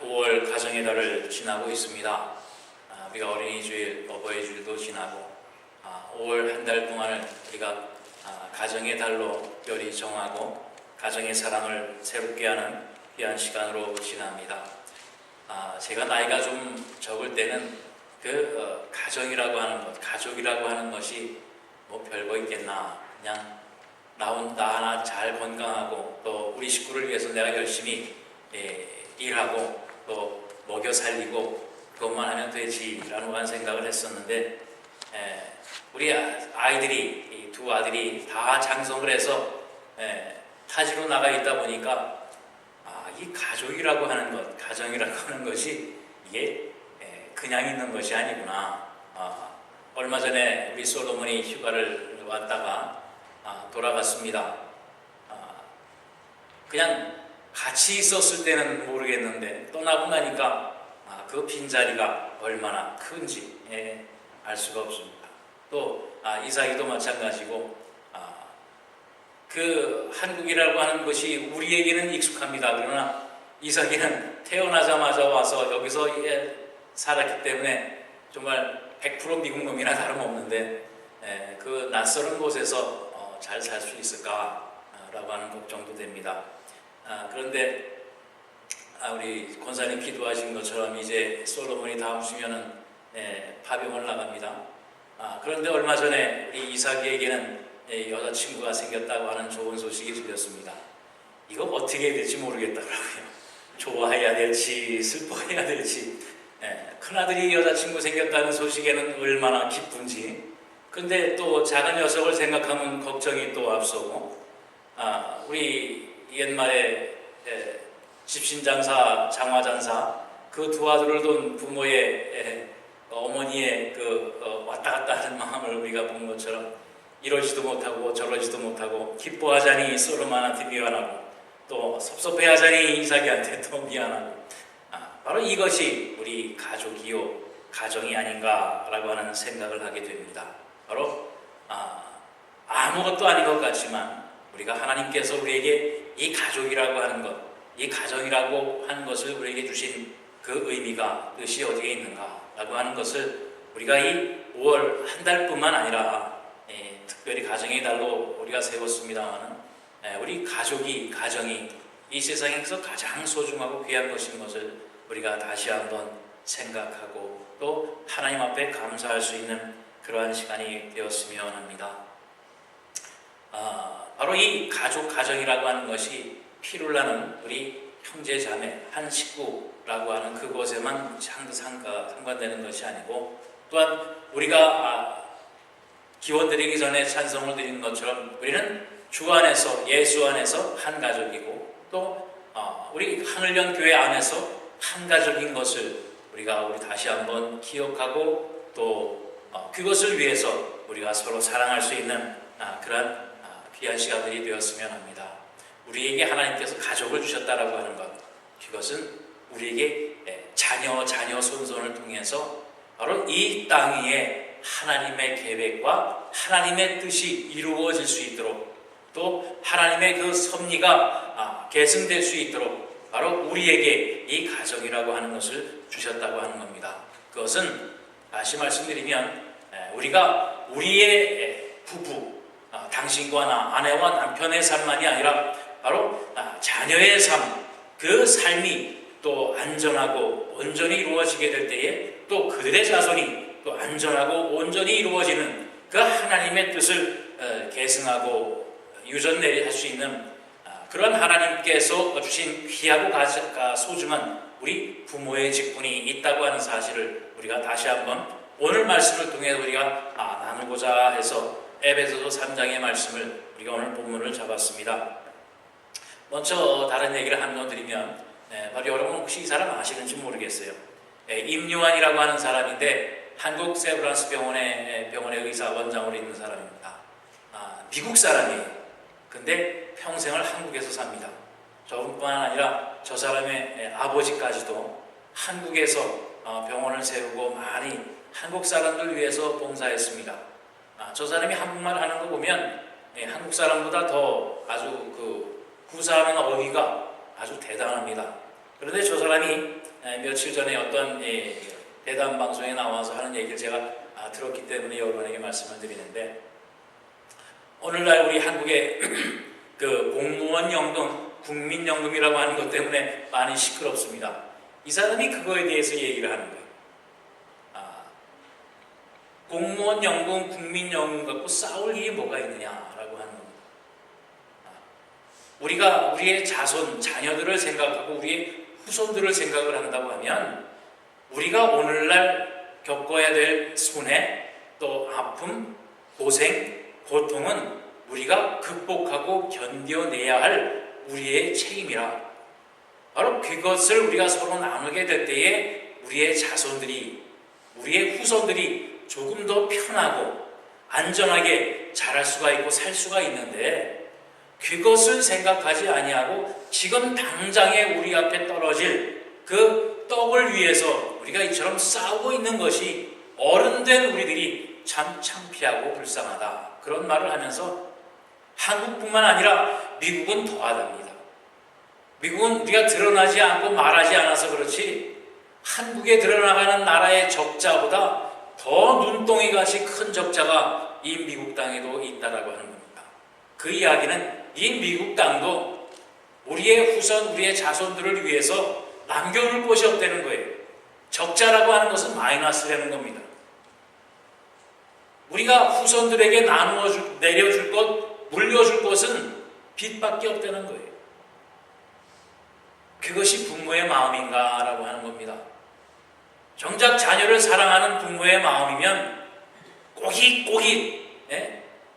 5월 가정의 달을 지나고 있습니다. 우리가 어린이주일, 어버이주일도 지나고 5월 한 달 동안을 우리가 가정의 달로 특별히 정하고 가정의 사랑을 새롭게 하는 귀한 시간으로 지납니다. 제가 나이가 좀 적을 때는 가정이라고 하는 것, 가족이라고 하는 것이 뭐 별거 있겠나, 그냥 나 하나 잘 건강하고 또 우리 식구를 위해서 내가 열심히 일하고 또 먹여 살리고 그것만 하면 되지라는 생각을 했었는데, 우리 아이들이, 이 두 아들이 다 장성을 해서 타지로 나가 있다 보니까 이 가족이라고 하는 것, 가정이라고 하는 것이 이게 그냥 있는 것이 아니구나. 얼마 전에 우리 솔로몬이 휴가를 왔다가 돌아갔습니다. 그냥 같이 있었을 때는 모르겠는데 떠나고 나니까 그 빈자리가 얼마나 큰지 알 수가 없습니다. 또 이삭이도 마찬가지고 그 한국이라고 하는 것이 우리에게는 익숙합니다. 그러나 이삭이는 태어나자마자 와서 여기서 살았기 때문에 정말 100% 미국 놈이나 다름없는데 그 낯설은 곳에서 잘 살 수 있을까라고 하는 걱정도 됩니다. 그런데 우리 권사님 기도하신 것처럼 이제 솔로몬이 다음 주면은 파병을 나갑니다. 그런데 얼마 전에 우리 이삭에게는 여자친구가 생겼다고 하는 좋은 소식이 들렸습니다. 이거 어떻게 해야 될지 모르겠더라고요. 좋아해야 될지 슬퍼해야 될지. 큰아들이 여자친구 생겼다는 소식에는 얼마나 기쁜지. 근데 또 작은 녀석을 생각하면 걱정이 또 앞서고, 우리 옛말에 집신장사, 장화장사 그 두 아들을 둔 부모의 어머니의 왔다 갔다 하는 마음을 우리가 본 것처럼 이러지도 못하고 저러지도 못하고 기뻐하자니 솔로몬한테 미안하고 또 섭섭해하자니 이삭이한테 또 미안하고, 바로 이것이 우리 가족이요 가정이 아닌가라고 하는 생각을 하게 됩니다. 바로 아무것도 아닌 것 같지만 우리가 하나님께서 우리에게 이 가족이라고 하는 것, 이 가정이라고 하는 것을 우리에게 주신 그 의미가, 뜻이 어디에 있는가라고 하는 것을 우리가 이 5월 한 달뿐만 아니라 특별히 가정의 달로 우리가 세웠습니다만, 우리 가정이 이 세상에서 가장 소중하고 귀한 것인 것을 우리가 다시 한번 생각하고 또 하나님 앞에 감사할 수 있는 그러한 시간이 되었으면 합니다. 바로 이 가정이라고 하는 것이 피를 나는 우리 형제 자매 한 식구라고 하는 그것에만 상관되는 것이 아니고, 또한 우리가 기원드리기 전에 찬송을 드리는 것처럼 우리는 주 안에서, 예수 안에서 한 가족이고, 또 우리 하늘연 교회 안에서 한 가족인 것을 우리 다시 한번 기억하고 또 그것을 위해서 우리가 서로 사랑할 수 있는 그러한 귀한 시간들이 되었으면 합니다. 우리에게 하나님께서 가족을 주셨다라고 하는 것, 그것은 우리에게 자녀 손손을 통해서 바로 이 땅 위에 하나님의 계획과 하나님의 뜻이 이루어질 수 있도록, 또 하나님의 그 섭리가 계승될 수 있도록 바로 우리에게 이 가정이라고 하는 것을 주셨다고 하는 겁니다. 그것은 다시 말씀드리면 우리가 우리의 부부, 당신과 나, 아내와 남편의 삶만이 아니라 바로 자녀의 삶, 그 삶이 또 안전하고 온전히 이루어지게 될 때에 또 그들의 자손이 또 안전하고 온전히 이루어지는 그 하나님의 뜻을 계승하고 유전내리 할 수 있는 그런 하나님께서 주신 귀하고 소중한 우리 부모의 직분이 있다고 하는 사실을 우리가 다시 한번 오늘 말씀을 통해 우리가 나누고자 해서 에베소서 3장의 말씀을 우리가 오늘 본문을 잡았습니다. 먼저 다른 얘기를 한번 드리면, 바로 여러분 혹시 이 사람 아시는지 모르겠어요. 임요한이라고 하는 사람인데 한국 세브란스 병원의 의사 원장으로 있는 사람입니다. 미국 사람이에요. 근데 평생을 한국에서 삽니다. 저뿐만 아니라 저 사람의 아버지까지도 한국에서 병원을 세우고 많이 한국 사람들 위해서 봉사했습니다. 저 사람이 한국말 하는 거 보면 한국 사람보다 더 아주 구사하는 어휘가 아주 대단합니다. 그런데 저 사람이 며칠 전에 어떤 대담 방송에 나와서 하는 얘기를 제가 들었기 때문에 여러분에게 말씀을 드리는데, 오늘날 우리 한국의 그 공무원 연금, 국민연금이라고 하는 것 때문에 많이 시끄럽습니다. 이 사람이 그거에 대해서 얘기를 하는 거예요. 공무원 연금, 국민연금 갖고 싸울 일이 뭐가 있느냐라고 하는 겁니다. 우리가 우리의 자손, 자녀들을 생각하고 우리의 후손들을 생각을 한다고 하면, 우리가 오늘날 겪어야 될 손해, 또 아픔, 고생, 고통은 우리가 극복하고 견뎌내야 할 우리의 책임이라, 바로 그것을 우리가 서로 나누게 될 때에 우리의 자손들이, 우리의 후손들이 조금 더 편하고 안전하게 자랄 수가 있고 살 수가 있는데, 그것을 생각하지 아니하고 지금 당장에 우리 앞에 떨어질 그 떡을 위해서 우리가 이처럼 싸우고 있는 것이 어른된 우리들이 참 창피하고 불쌍하다, 그런 말을 하면서 한국뿐만 아니라 미국은 더하답니다. 미국은 우리가 드러나지 않고 말하지 않아서 그렇지, 한국에 드러나가는 나라의 적자보다 더 눈덩이같이 큰 적자가 이 미국 땅에도 있다라고 하는 겁니다. 그 이야기는 이 미국 땅도 우리의 후손, 우리의 자손들을 위해서 남겨놓을 것이 없다는 거예요. 적자라고 하는 것은 마이너스라는 겁니다. 우리가 후손들에게 내려줄 것, 물려줄 것은 빚밖에 없다는 거예요. 그것이 부모의 마음인가라고 하는 겁니다. 정작 자녀를 사랑하는 부모의 마음이면 꼬깃꼬깃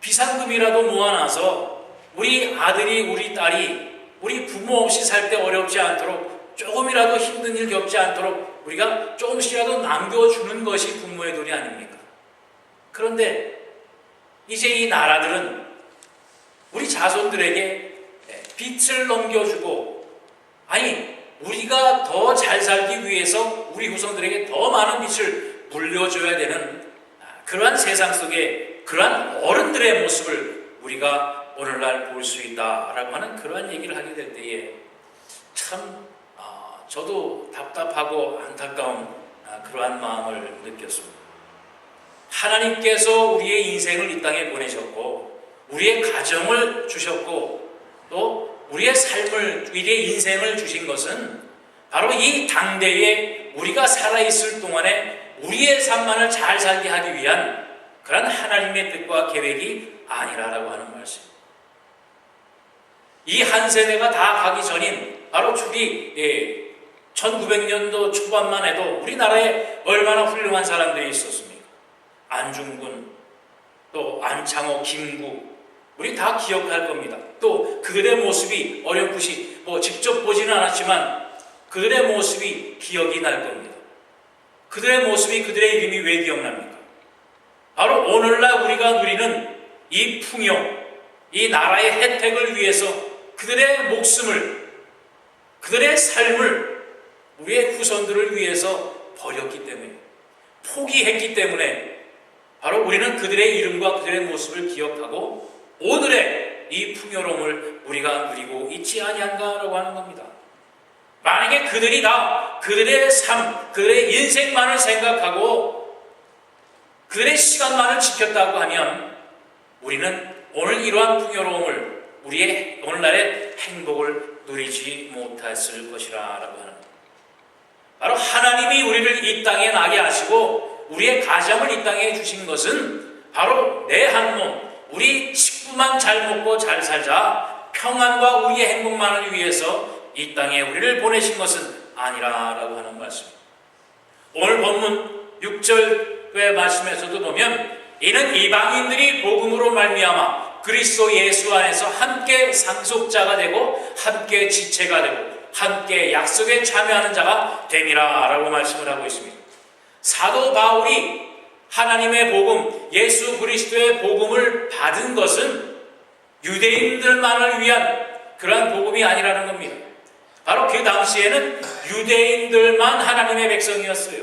비상금이라도 모아놔서 우리 아들이, 우리 딸이 우리 부모 없이 살 때 어렵지 않도록, 조금이라도 힘든 일 겪지 않도록 우리가 조금씩이라도 남겨주는 것이 부모의 도리 아닙니까? 그런데 이제 이 나라들은 우리 자손들에게 빚을 넘겨주고, 아니 우리가 더 잘 살기 위해서 우리 후손들에게 더 많은 빚을 물려줘야 되는 그러한 세상 속에 그러한 어른들의 모습을 우리가 오늘날 볼 수 있다라고 하는 그러한 얘기를 하게 될 때에 참 저도 답답하고 안타까운 그러한 마음을 느꼈습니다. 하나님께서 우리의 인생을 이 땅에 보내셨고, 우리의 가정을 주셨고, 또 우리의 삶을, 우리의 인생을 주신 것은 바로 이 당대에 우리가 살아있을 동안에 우리의 삶만을 잘 살게 하기 위한 그런 하나님의 뜻과 계획이 아니라라고 하는 말씀입니다. 이 한 세대가 다 가기 전인 바로 초기 1900년도 초반만 해도 우리나라에 얼마나 훌륭한 사람들이 있었습니까? 안중근, 또 안창호, 김구, 우리 다 기억할 겁니다. 또 그들의 모습이 어렴풋이 직접 보지는 않았지만 그들의 모습이 기억이 날 겁니다. 그들의 모습이, 그들의 이름이 왜 기억납니까? 바로 오늘날 우리가 누리는 이 풍요, 이 나라의 혜택을 위해서 그들의 목숨을, 그들의 삶을 우리의 후손들을 위해서 버렸기 때문에, 포기했기 때문에 바로 우리는 그들의 이름과 그들의 모습을 기억하고 오늘의 이 풍요로움을 우리가 누리고 있지 아니한가라고 하는 겁니다. 만약에 그들이 다 그들의 삶, 그들의 인생만을 생각하고 그들의 시간만을 지켰다고 하면 우리는 오늘 이러한 풍요로움을, 우리의 오늘날의 행복을 누리지 못했을 것이라 라고 하는, 바로 하나님이 우리를 이 땅에 나게 하시고 우리의 가정을 이 땅에 주신 것은 바로 내 한 몸, 우리 식구만 잘 먹고 잘 살자, 평안과 우리의 행복만을 위해서 이 땅에 우리를 보내신 것은 아니라라고 하는 말씀입니다. 오늘 본문 6절의 말씀에서도 보면, 이는 이방인들이 복음으로 말미암아 그리스도 예수 안에서 함께 상속자가 되고 함께 지체가 되고 함께 약속에 참여하는 자가 됨이라 라고 말씀을 하고 있습니다. 사도 바울이 하나님의 복음, 예수 그리스도의 복음을 받은 것은 유대인들만을 위한 그러한 복음이 아니라는 겁니다. 바로 그 당시에는 유대인들만 하나님의 백성이었어요.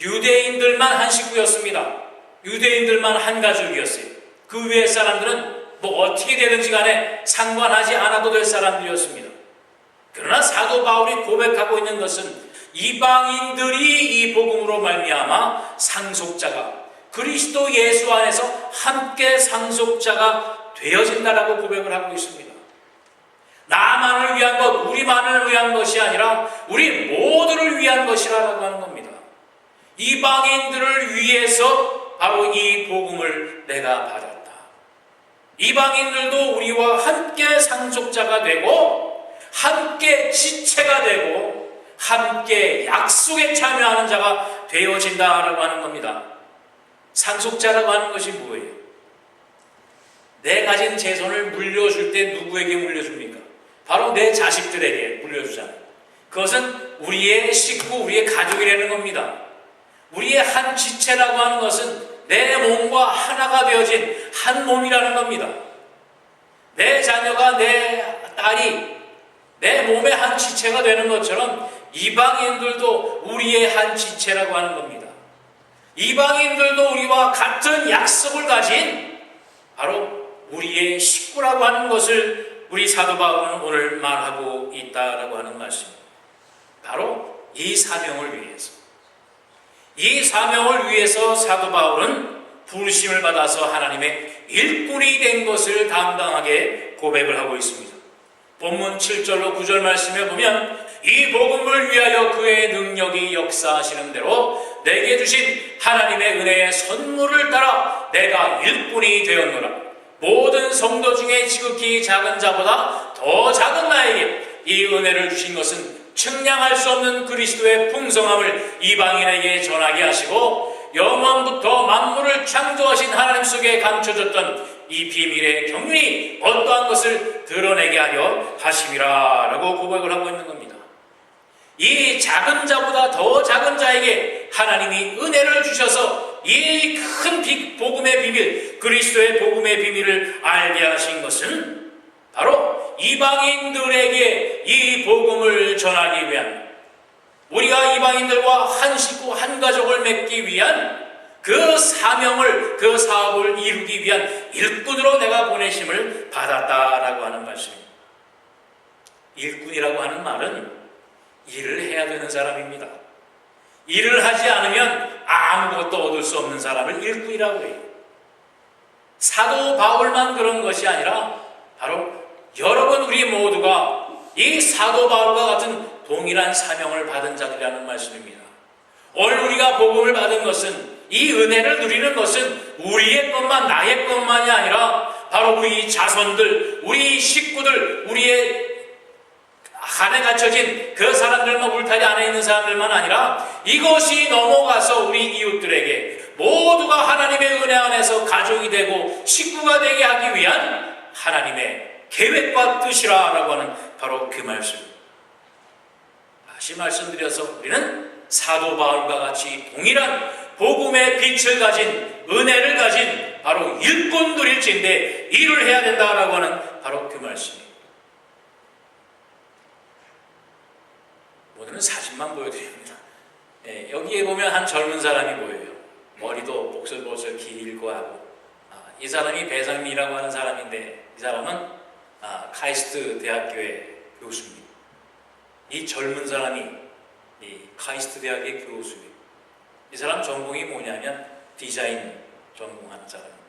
유대인들만 한 식구였습니다. 유대인들만 한 가족이었어요. 그 외의 사람들은 어떻게 되든지 간에 상관하지 않아도 될 사람들이었습니다. 그러나 사도 바울이 고백하고 있는 것은 이방인들이 이 복음으로 말미암아 상속자가, 그리스도 예수 안에서 함께 상속자가 되어진다라고 고백을 하고 있습니다. 나만을 위한 것, 우리만을 위한 것이 아니라 우리 모두를 위한 것이라고 하는 겁니다. 이방인들을 위해서 바로 이 복음을 내가 받았다. 이방인들도 우리와 함께 상속자가 되고 함께 지체가 되고 함께 약속에 참여하는 자가 되어진다라고 하는 겁니다. 상속자라고 하는 것이 뭐예요? 내 가진 재산을 물려줄 때 누구에게 물려줍니까? 바로 내 자식들에게 물려주잖아요. 그것은 우리의 식구, 우리의 가족이라는 겁니다. 우리의 한 지체라고 하는 것은 내 몸과 하나가 되어진 한 몸이라는 겁니다. 내 자녀가, 내 딸이 내 몸의 한 지체가 되는 것처럼 이방인들도 우리의 한 지체라고 하는 겁니다. 이방인들도 우리와 같은 약속을 가진 바로 우리의 식구라고 하는 것을 우리 사도 바울은 오늘 말하고 있다라고 하는 말씀입니다. 바로 이 사명을 위해서, 이 사명을 위해서 사도 바울은 부르심을 받아서 하나님의 일꾼이 된 것을 당당하게 고백을 하고 있습니다. 본문 7절로 9절 말씀에 보면 이 복음을 위하여 그의 능력이 역사하시는 대로 내게 주신 하나님의 은혜의 선물을 따라 내가 일꾼이 되었노라. 모든 성도 중에 지극히 작은 자보다 더 작은 나에게 이 은혜를 주신 것은 측량할 수 없는 그리스도의 풍성함을 이방인에게 전하게 하시고 영원부터 만물을 창조하신 하나님 속에 감춰졌던 이 비밀의 경륜이 어떠한 것을 드러내게 하려 하심이라 라고 고백을 하고 있는 겁니다. 이 작은 자보다 더 작은 자에게 하나님이 은혜를 주셔서 이 큰 복음의 비밀, 그리스도의 복음의 비밀을 알게 하신 것은 바로 이방인들에게 이 복음을 전하기 위한, 우리가 이방인들과 한 식구 한 가족을 맺기 위한 그 사명을, 그 사업을 이루기 위한 일꾼으로 내가 보내심을 받았다라고 하는 말씀입니다. 일꾼이라고 하는 말은 일을 해야 되는 사람입니다. 일을 하지 않으면 아무것도 얻을 수 없는 사람을 일꾼이라고 해요. 사도 바울만 그런 것이 아니라 바로 여러분 우리 모두가 이 사도 바울과 같은 동일한 사명을 받은 자들이라는 말씀입니다. 오늘 우리가 복음을 받은 것은, 이 은혜를 누리는 것은 우리의 것만, 나의 것만이 아니라 바로 우리 자손들, 우리 식구들, 우리의 안에 갇혀진 그 사람들만, 울타리 안에 있는 사람들만 아니라 이것이 넘어가서 우리 이웃들에게 모두가 하나님의 은혜 안에서 가족이 되고 식구가 되게 하기 위한 하나님의 계획과 뜻이라고 하는 바로 그 말씀입니다. 다시 말씀드려서 우리는 사도 바울과 같이 동일한 복음의 빛을 가진, 은혜를 가진 바로 일꾼들일진데 일을 해야 된다라고 하는 바로 그 말씀입니다. 오늘은 사진만 보여드립니다. 여기에 보면 한 젊은 사람이 보여요. 머리도 복슬복슬 길고 하고, 이 사람이 배상민이라고 하는 사람인데 이 사람은 카이스트 대학교의 교수입니다. 이 젊은 사람이 이 카이스트 대학의 교수예요. 이 사람 전공이 뭐냐면 디자인 전공하는 사람입니다.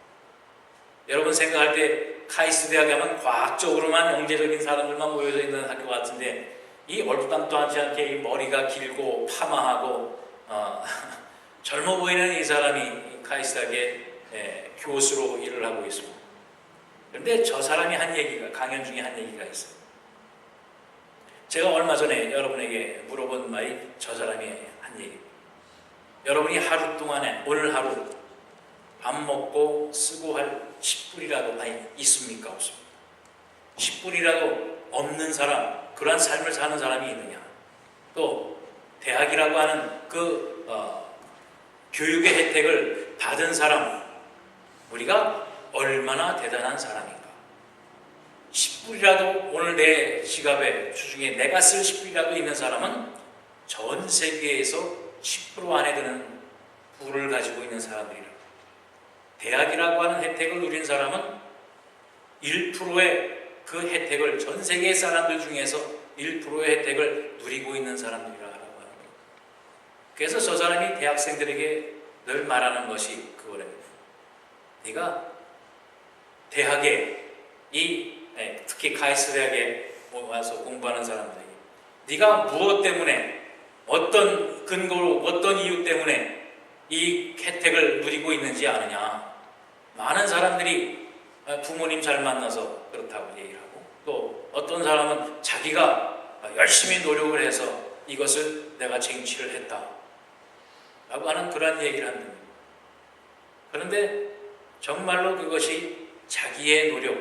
여러분 생각할 때 카이스트 대학 하면 과학적으로만 영재적인 사람들만 모여져 있는 학교 같은데 이 얼토당토하지 않게 이 머리가 길고 파마하고 젊어 보이는 이 사람이 카이스트 대학의 교수로 일을 하고 있습니다. 그런데 저 사람이 한 얘기가, 강연 중에 한 얘기가 있어요. 제가 얼마 전에 여러분에게 물어본 말이 저 사람이 한 얘기. 여러분이 하루 동안에, 오늘 하루 밥 먹고 쓰고 할 10불이라도 많이 있습니까? 없습니까? 10불이라도 없는 사람, 그러한 삶을 사는 사람이 있느냐? 또 대학이라고 하는 그 교육의 혜택을 받은 사람, 우리가 얼마나 대단한 사람인가? 10불이라도 오늘 내 지갑에 주중에 내가 쓸 10불이라도 있는 사람은 전 세계에서 10% 안에 드는 부를 가지고 있는 사람들이라. 대학이라고 하는 혜택을 누린 사람은 1%의 그 혜택을, 전 세계 사람들 중에서 1%의 혜택을 누리고 있는 사람들이라고 하는 겁니다. 그래서 저 사람이 대학생들에게 늘 말하는 것이 그거래요. 네가 대학에 특히 카이스트 대학에 와서 공부하는 사람들에게 네가 무엇 때문에 어떤 근거로 어떤 이유 때문에 이 혜택을 누리고 있는지 아느냐. 많은 사람들이 부모님 잘 만나서 그렇다고 얘기를 하고, 또 어떤 사람은 자기가 열심히 노력을 해서 이것을 내가 쟁취를 했다 라고 하는 그런 얘기를 합니다. 그런데 정말로 그것이 자기의 노력,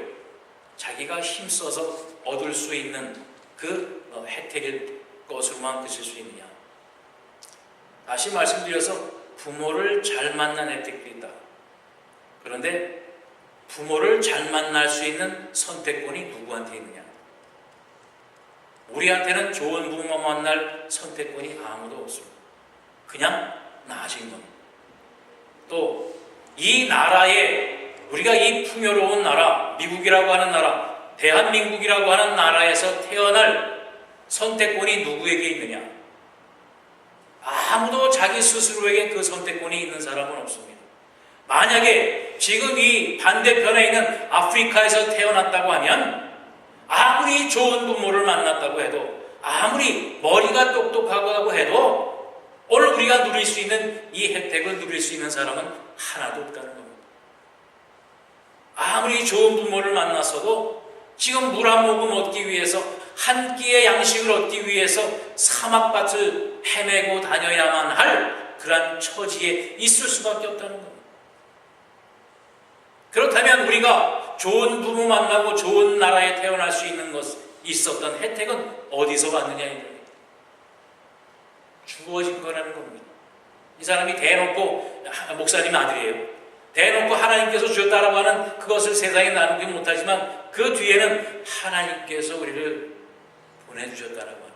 자기가 힘써서 얻을 수 있는 그 혜택일 것으로만 그칠 수 있느냐. 다시 말씀드려서 부모를 잘 만난 혜택도 있다. 그런데 부모를 잘 만날 수 있는 선택권이 누구한테 있느냐. 우리한테는 좋은 부모 만날 선택권이 아무도 없습니다. 그냥 나아진 겁니다. 또 이 나라에, 우리가 이 풍요로운 나라, 미국이라고 하는 나라, 대한민국이라고 하는 나라에서 태어날 선택권이 누구에게 있느냐. 아무도 자기 스스로에게 그 선택권이 있는 사람은 없습니다. 만약에 지금 이 반대편에 있는 아프리카에서 태어났다고 하면, 아무리 좋은 부모를 만났다고 해도, 아무리 머리가 똑똑하고 해도 오늘 우리가 누릴 수 있는 이 혜택을 누릴 수 있는 사람은 하나도 없다는 겁니다. 아무리 좋은 부모를 만났어도 지금 물 한 모금 얻기 위해서, 한 끼의 양식을 얻기 위해서 사막밭을 헤매고 다녀야만 할 그런 처지에 있을 수밖에 없다는 겁니다. 그렇다면 우리가 좋은 부모 만나고 좋은 나라에 태어날 수 있는 있었던 혜택은 어디서 왔느냐. 주어진 거라는 겁니다. 이 사람이 대놓고, 목사님 아들이에요. 대놓고 하나님께서 주셨다라고 하는 그것을 세상에 나누지 못하지만 그 뒤에는 하나님께서 우리를 보내주셨다라고 합니다.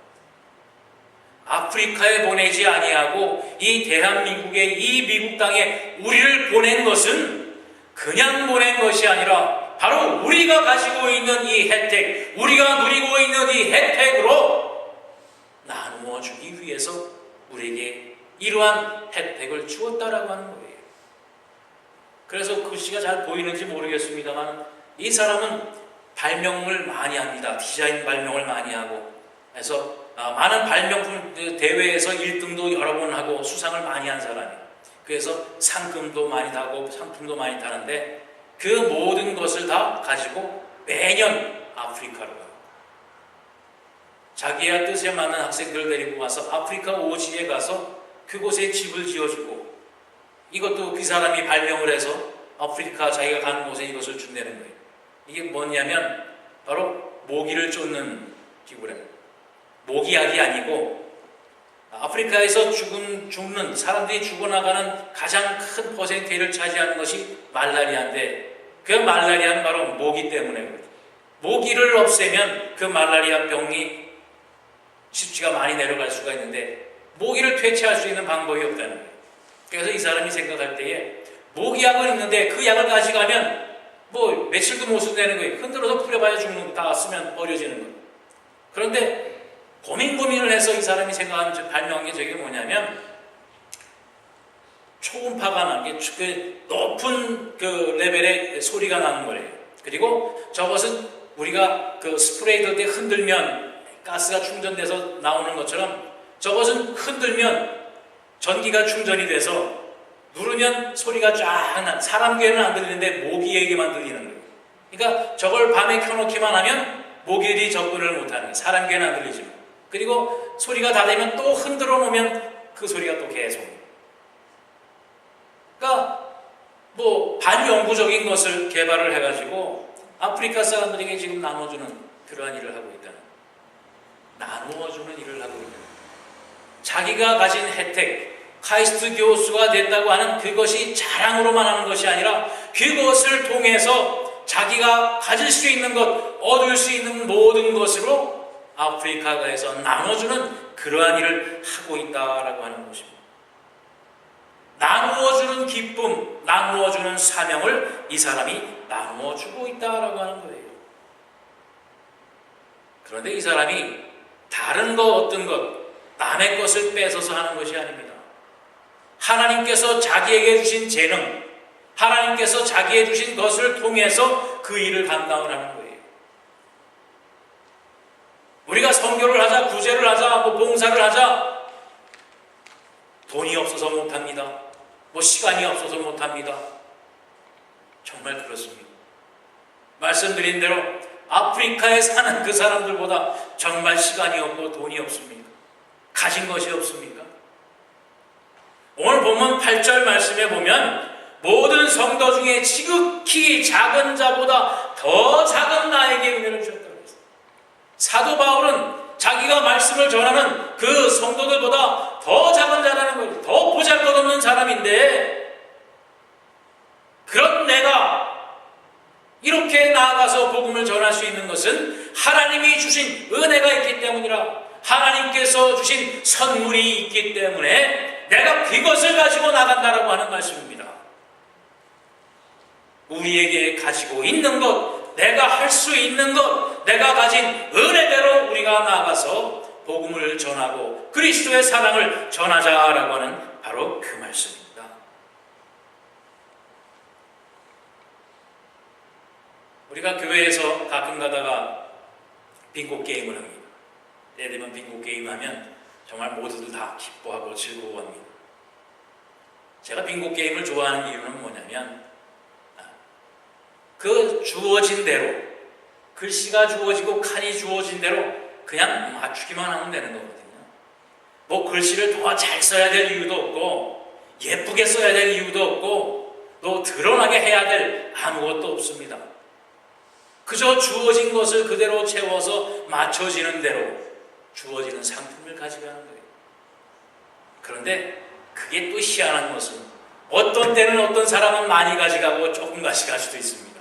아프리카에 보내지 아니하고 이 대한민국의 이 미국 땅에 우리를 보낸 것은 그냥 보낸 것이 아니라 바로 우리가 가지고 있는 이 혜택, 우리가 누리고 있는 이 혜택으로 나누어 주기 위해서 우리에게 이러한 혜택을 주었다라고 하는 거예요. 그래서 글씨가 잘 보이는지 모르겠습니다만 이 사람은 발명을 많이 합니다. 디자인 발명을 많이 하고 해서 많은 발명품 대회에서 1등도 여러 번 하고 수상을 많이 한 사람이에요. 그래서 상금도 많이 타고 상품도 많이 타는데 그 모든 것을 다 가지고 매년 아프리카로 가요. 자기의 뜻에 맞는 학생들을 데리고 와서 아프리카 오지에 가서 그곳에 집을 지어주고, 이것도 그 사람이 발명을 해서 아프리카 자기가 가는 곳에 이것을 준다는 거예요. 이게 뭐냐면 바로 모기를 쫓는 기구랍니다. 모기약이 아니고 아프리카에서 죽는 사람들이 죽어나가는 가장 큰 퍼센테이지를 차지하는 것이 말라리아인데, 그 말라리아는 바로 모기 때문에 그렇죠. 모기를 없애면 그 말라리아 병이 수치가 많이 내려갈 수가 있는데 모기를 퇴치할 수 있는 방법이 없다는 거예요. 그래서 이 사람이 생각할 때에 모기약은 있는데 그 약을 가져가면 뭐 며칠도 못 쓴다는 거예요. 흔들어서 뿌려봐야 죽는 거, 다 쓰면 버려지는 거예요. 그런데 고민을 해서 이 사람이 생각한 발명한 게 저게 뭐냐면 초음파가 나는 게 그 높은 그 레벨의 소리가 나는 거예요. 그리고 저것은 우리가 그 스프레이 들 때 흔들면 가스가 충전돼서 나오는 것처럼 저것은 흔들면 전기가 충전이 돼서 누르면 소리가 쫙 나. 사람 귀에는 안 들리는데 모기에게만 들리는 거예요. 그러니까 저걸 밤에 켜놓기만 하면 모기들이 접근을 못하는 거예요. 사람 귀에는 안 들리지만. 그리고 소리가 다 되면 또 흔들어 놓으면 그 소리가 또 계속. 그러니까 뭐 반영구적인 것을 개발을 해가지고 아프리카 사람들에게 지금 나눠주는 그러한 일을 하고 있다는 거예요. 나누어주는 일을 하고 있는 거예요. 자기가 가진 혜택, 카이스트 교수가 됐다고 하는 그것이 자랑으로만 하는 것이 아니라 그것을 통해서 자기가 가질 수 있는 것, 얻을 수 있는 모든 것으로 아프리카에서 나눠주는 그러한 일을 하고 있다라고 하는 것입니다. 나누어주는 기쁨, 나누어주는 사명을 이 사람이 나누어주고 있다라고 하는 거예요. 그런데 이 사람이 다른 것, 어떤 것, 남의 것을 뺏어서 하는 것이 아닙니다. 하나님께서 자기에게 주신 재능, 하나님께서 자기에게 주신 것을 통해서 그 일을 감당을 하는 거예요. 우리가 선교를 하자, 구제를 하자, 봉사를 하자, 돈이 없어서 못합니다. 시간이 없어서 못합니다. 정말 그렇습니다. 말씀드린 대로 아프리카에 사는 그 사람들보다 정말 시간이 없고 돈이 없습니다. 가진 것이 없습니까? 오늘 본문 8절 말씀에 보면 모든 성도 중에 지극히 작은 자보다 더 작은 나에게 은혜를 주셨다고 했어요. 사도 바울은 자기가 말씀을 전하는 그 성도들보다 더 작은 자라는 거예요. 더 보잘것없는 사람인데, 그런 내가 이렇게 나아가서 복음을 전할 수 있는 것은 하나님이 주신 은혜가 있기 때문이라, 하나님께서 주신 선물이 있기 때문에 내가 그것을 가지고 나간다라고 하는 말씀입니다. 우리에게 가지고 있는 것, 내가 할 수 있는 것, 내가 가진 은혜대로 우리가 나아가서 복음을 전하고 그리스도의 사랑을 전하자라고 하는 바로 그 말씀입니다. 우리가 교회에서 가끔 가다가 빙고 게임을 합니다. 때 되면 빙고 게임 하면 정말 모두들 다 기뻐하고 즐거워합니다. 제가 빙고 게임을 좋아하는 이유는 뭐냐면, 그 주어진 대로, 글씨가 주어지고 칸이 주어진 대로 그냥 맞추기만 하면 되는 거거든요. 글씨를 더 잘 써야 될 이유도 없고, 예쁘게 써야 될 이유도 없고, 또 드러나게 해야 될 아무것도 없습니다. 그저 주어진 것을 그대로 채워서 맞춰지는 대로 주어지는 상품을 가져가는 거예요. 그런데 그게 또 희한한 것은, 어떤 때는 어떤 사람은 많이 가져가고 조금 가져갈 수도 있습니다.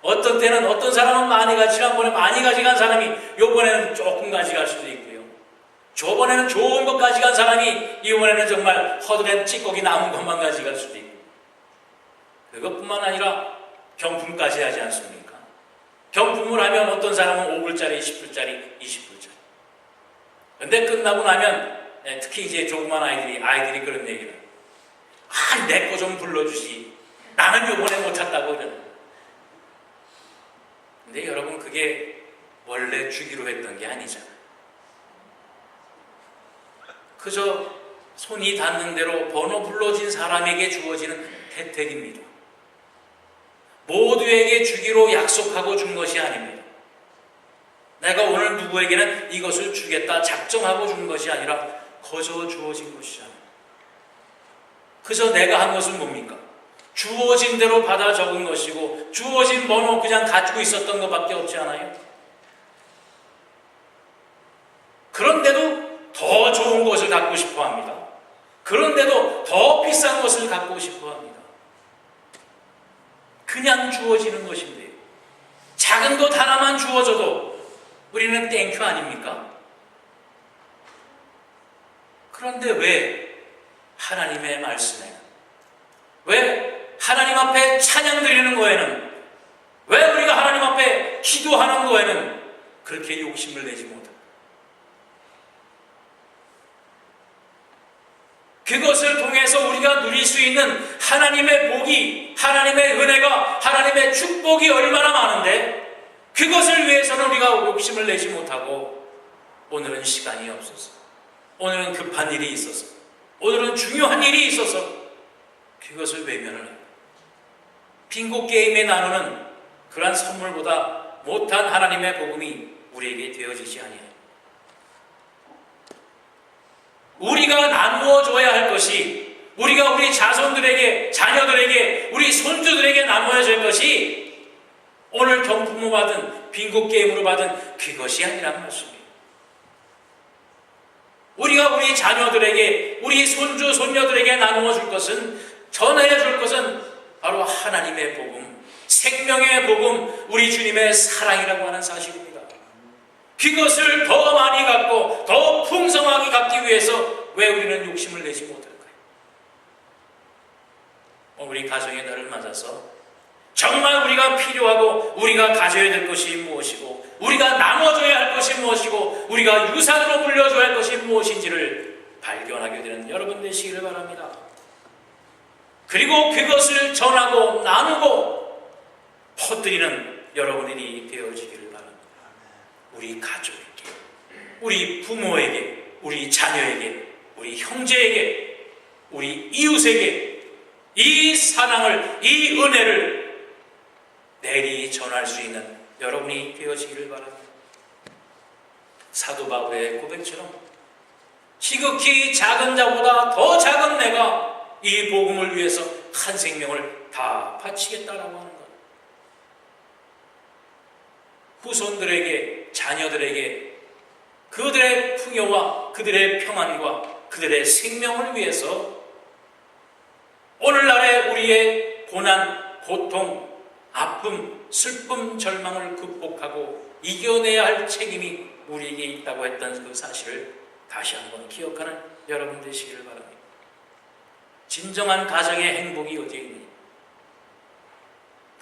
어떤 때는 어떤 사람은 많이 지난번에 많이 가져간 사람이 이번에는 조금 가져갈 수도 있고요. 저번에는 좋은 것 가져간 사람이 이번에는 정말 허들에 찌꺼기 남은 것만 가져갈 수도 있고, 그것뿐만 아니라 경품까지 하지 않습니까? 경품을 하면 어떤 사람은 5불짜리, 10불짜리, 20불짜리. 근데 끝나고 나면 특히 이제 조그만 아이들이 그런 얘기를 해요. 내 거 좀 불러주시. 나는 요번에 못 찾다고 그러는. 근데 여러분, 그게 원래 주기로 했던 게 아니잖아요. 그저 손이 닿는 대로 번호 불러진 사람에게 주어지는 혜택입니다. 모두에게 주기로 약속하고 준 것이 아닙니다. 내가 오늘 누구에게는 이것을 주겠다 작정하고 준 것이 아니라 거저 주어진 것이잖아요. 그저 내가 한 것은 뭡니까? 주어진 대로 받아 적은 것이고, 주어진 번호 그냥 가지고 있었던 것밖에 없지 않아요? 그런데도 더 좋은 것을 갖고 싶어 합니다. 그런데도 더 비싼 것을 갖고 싶어 합니다. 그냥 주어지는 것인데, 작은 것 하나만 주어져도 우리는 땡큐 아닙니까? 그런데 왜 하나님의 말씀에, 왜 하나님 앞에 찬양 드리는 거에는, 왜 우리가 하나님 앞에 기도하는 거에는 그렇게 욕심을 내지 못합니까? 그것을 통해서 우리가 누릴 수 있는 하나님의 복이, 하나님의 은혜가, 하나님의 축복이 얼마나 많은데, 그것을 위해서는 우리가 욕심을 내지 못하고, 오늘은 시간이 없어서, 오늘은 급한 일이 있어서, 오늘은 중요한 일이 있어서 그것을 외면을 합니다. 빙고 게임에 나누는 그러한 선물보다 못한 하나님의 복음이 우리에게 되어지지 아니하요. 우리가 나누어 줘야 할 것이, 우리가 우리 자손들에게, 자녀들에게, 우리 손주들에게 나누어야 될 것이 오늘 경품으로 받은, 빙고 게임으로 받은 그것이 아니란 말씀이에요. 우리가 우리 자녀들에게, 우리 손주, 손녀들에게 나누어 줄 것은, 전해야 줄 것은 바로 하나님의 복음, 생명의 복음, 우리 주님의 사랑이라고 하는 사실입니다. 그것을 더 많이 갖고 더 풍성하게 갖기 위해서 왜 우리는 욕심을 내지 못할까요? 우리 가정의 달을 맞아서 정말 우리가 필요하고 우리가 가져야 될 것이 무엇이고, 우리가 나눠줘야 할 것이 무엇이고, 우리가 유산으로 물려줘야 할 것이 무엇인지를 발견하게 되는 여러분 되시기를 바랍니다. 그리고 그것을 전하고 나누고 퍼뜨리는 여러분들이 되어지기를 바랍니다. 우리 가족에게, 우리 부모에게, 우리 자녀에게, 우리 형제에게, 우리 이웃에게 이 사랑을, 이 은혜를 내리 전할 수 있는 여러분이 되어지기를 바랍니다. 사도 바울의 고백처럼 지극히 작은 자보다 더 작은 내가 이 복음을 위해서 한 생명을 다 바치겠다라고 하는 것. 후손들에게, 자녀들에게 그들의 풍요와 그들의 평안과 그들의 생명을 위해서 오늘날의 우리의 고난, 고통, 아픔, 슬픔, 절망을 극복하고 이겨내야 할 책임이 우리에게 있다고 했던 그 사실을 다시 한번 기억하는 여러분 되시기를 바랍니다. 진정한 가정의 행복이 어디에 있느냐?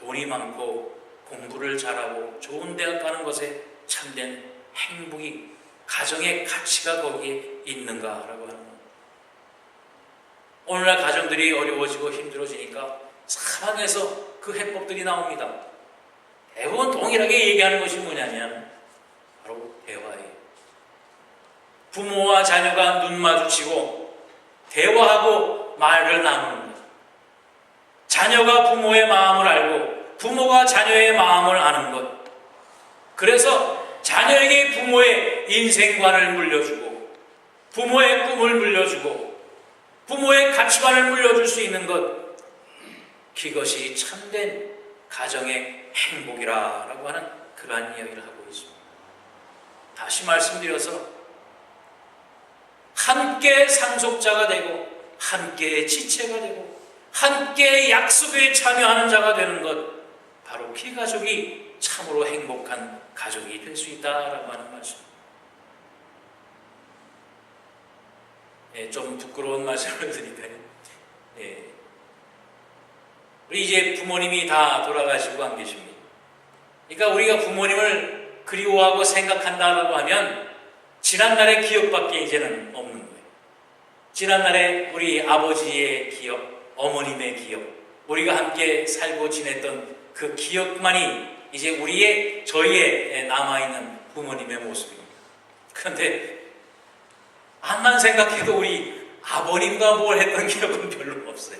돈이 많고 공부를 잘하고 좋은 대학 가는 것에 참된 행복이, 가정의 가치가 거기에 있는가라고 하는 것. 오늘날 가정들이 어려워지고 힘들어지니까 사방에서 그 해법들이 나옵니다. 대부분 동일하게 얘기하는 것이 뭐냐면 바로 대화예요. 부모와 자녀가 눈 마주치고 대화하고 말을 나누는 것. 자녀가 부모의 마음을 알고 부모가 자녀의 마음을 아는 것. 그래서 자녀에게 부모의 인생관을 물려주고 부모의 꿈을 물려주고 부모의 가치관을 물려줄 수 있는 것, 그것이 참된 가정의 행복이라고 하는 그러한 이야기를 하고 있습니다. 다시 말씀드려서 함께 상속자가 되고 함께 지체가 되고 함께 약속에 참여하는 자가 되는 것, 바로 피가족이 참으로 행복한 가족이 될 수 있다라고 하는 말씀입니다. 좀 부끄러운 말씀을 드릴까요? 우리 이제 부모님이 다 돌아가시고 안 계십니다. 그러니까 우리가 부모님을 그리워하고 생각한다라고 하면 지난날의 기억밖에 이제는 없는 거예요. 지난날에 우리 아버지의 기억, 어머님의 기억, 우리가 함께 살고 지냈던 그 기억만이 이제 저희의 남아있는 부모님의 모습입니다. 그런데 암만 생각해도 우리 아버님과 뭘 했던 기억은 별로 없어요.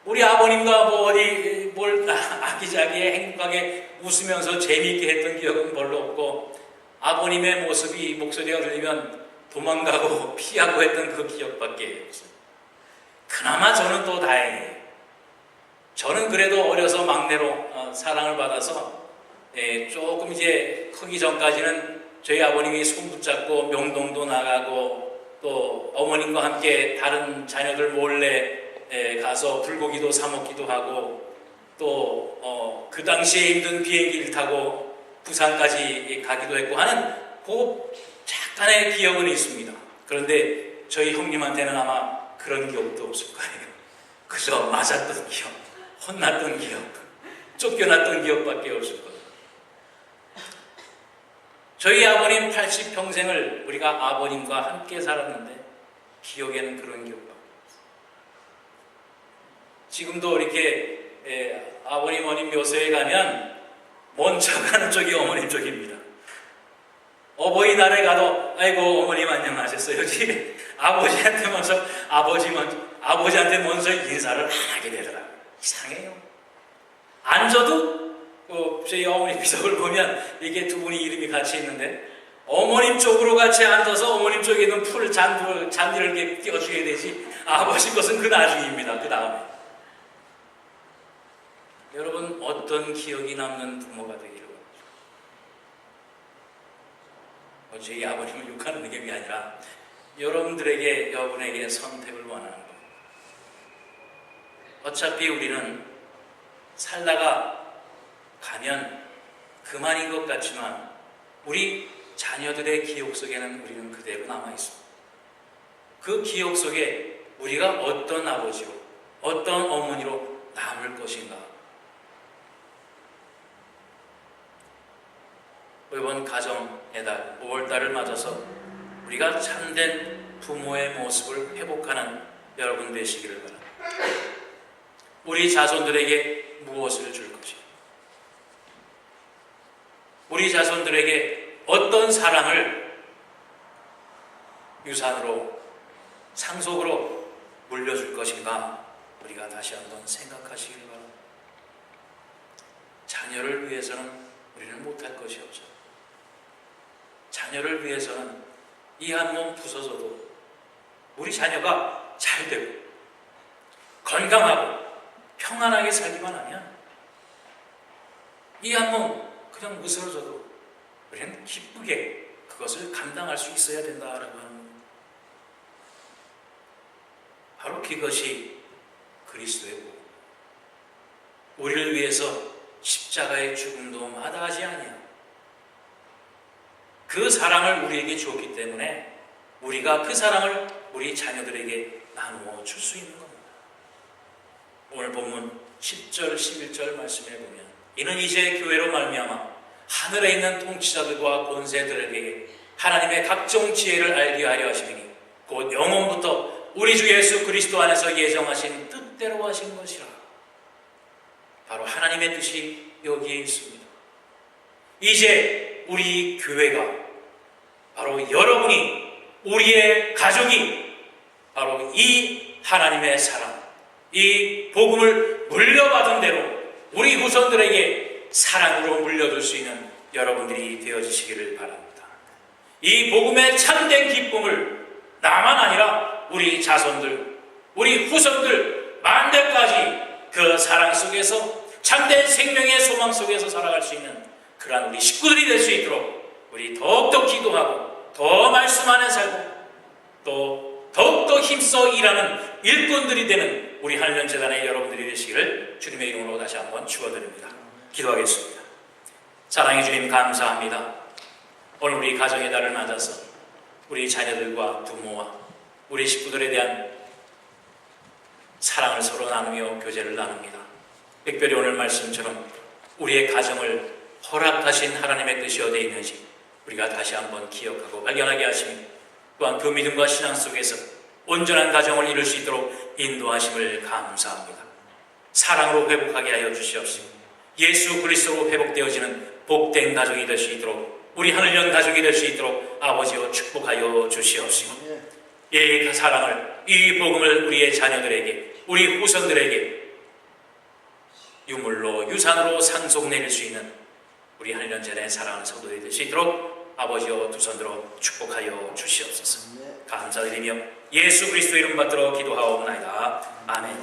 우리 아버님과 뭘 아기자기에 행복하게 웃으면서 재미있게 했던 기억은 별로 없고, 아버님의 모습이 목소리가 들리면 도망가고 피하고 했던 그 기억밖에 없어요. 그나마 저는 또 다행이에요. 저는 그래도 어려서 막내로 사랑을 받아서 조금 이제 크기 전까지는 저희 아버님이 손 붙잡고 명동도 나가고 또 어머님과 함께 다른 자녀들 몰래 가서 불고기도 사 먹기도 하고 또 그 당시에 힘든 비행기를 타고 부산까지 가기도 했고 하는 그 약간의 기억은 있습니다. 그런데 저희 형님한테는 아마 그런 기억도 없을 거예요. 그저 맞았던 기억, 혼났던 기억, 쫓겨났던 기억밖에 없을 거예요. 저희 아버님 80평생을 우리가 아버님과 함께 살았는데 기억에는 그런 기억밖에 없어요. 지금도 이렇게 아버님, 어머님 묘소에 가면 먼저 가는 쪽이 어머님 쪽입니다. 어버이날에 가도 아이고 어머님 안녕하셨어요. 아버지한테 먼저 아버지한테 먼저 인사를 하게 되더라고요. 이상해요. 앉아도 저희 어머니 비석을 보면 이게 두 분이 이름이 같이 있는데 어머님 쪽으로 같이 앉아서 어머님 쪽에 있는 풀 잔디를 이렇게 띄워주게 되지, 아버지 것은 그 나중입니다. 그 다음에. 여러분, 어떤 기억이 남는 부모가 되기를 원하죠. 저희 아버님을 욕하는 게 아니라 여러분에게 선택을 원하는 겁니다. 어차피 우리는 살다가 가면 그만인 것 같지만 우리 자녀들의 기억 속에는 우리는 그대로 남아있습니다. 그 기억 속에 우리가 어떤 아버지로, 어떤 어머니로 남을 것인가. 이번 가정의 달, 5월달을 맞아서 우리가 참된 부모의 모습을 회복하는 여러분 되시기를 바랍니다. 우리 자손들에게 무엇을 줄 것이요? 우리 자손들에게 어떤 사랑을 유산으로, 상속으로 물려줄 것인가? 우리가 다시 한번 생각하시길 바랍니다. 자녀를 위해서는 우리는 못할 것이 없죠. 자녀를 위해서는 이 한 몸 부서져도 우리 자녀가 잘 되고 건강하고 평안하게 살기만 하면 이 한 몸 그냥 으스러져도 우리는 기쁘게 그것을 감당할 수 있어야 된다라고 하는 겁니다. 바로 그것이 그리스도의 복. 우리를 위해서 십자가의 죽음도 마다하지 아니하고 그 사랑을 우리에게 주었기 때문에 우리가 그 사랑을 우리 자녀들에게 나누어 줄 수 있는 겁니다. 오늘 본문 10절, 11절 말씀에 보면 이는 이제 교회로 말미암아 하늘에 있는 통치자들과 권세들에게 하나님의 각종 지혜를 알게 하려 하시니 곧 영원부터 우리 주 예수 그리스도 안에서 예정하신 뜻대로 하신 것이라. 바로 하나님의 뜻이 여기에 있습니다. 이제 우리 교회가 바로 여러분이, 우리의 가족이 바로 이 하나님의 사랑, 이 복음을 물려받은 대로 우리 후손들에게 사랑으로 물려줄 수 있는 여러분들이 되어지시기를 바랍니다. 이 복음의 참된 기쁨을 나만 아니라 우리 자손들, 우리 후손들 만대까지 그 사랑 속에서 참된 생명의 소망 속에서 살아갈 수 있는 그러한 우리 식구들이 될 수 있도록 우리 더욱더 기도하고 더 말씀 안에 살고 또 더욱더 힘써 일하는 일꾼들이 되는 우리 한련재단의 여러분들이 되시기를 주님의 이름으로 다시 한번 축원드립니다. 기도하겠습니다. 사랑의 주님 감사합니다. 오늘 우리 가정의 달을 맞아서 우리 자녀들과 부모와 우리 식구들에 대한 사랑을 서로 나누며 교제를 나눕니다. 특별히 오늘 말씀처럼 우리의 가정을 허락하신 하나님의 뜻이 어디에 있는지 우리가 다시 한번 기억하고 발견하게 하시며 또한 그 믿음과 신앙 속에서 온전한 가정을 이룰 수 있도록 인도하심을 감사합니다. 사랑으로 회복하게 하여 주시옵시고 예수 그리스도로 회복되어지는 복된 가족이 될 수 있도록 우리 하늘연 가족이 될 수 있도록 아버지여 축복하여 주시옵시고 이 사랑을, 이 복음을 우리의 자녀들에게, 우리 후손들에게 유물로, 유산으로 상속 내릴 수 있는 우리 한련전의 사랑하는 성도들이 될 수 있도록 아버지여 두 손들어 축복하여 주시옵소서. 감사드리며 예수 그리스도 이름 받들어 기도하옵나이다. 아멘.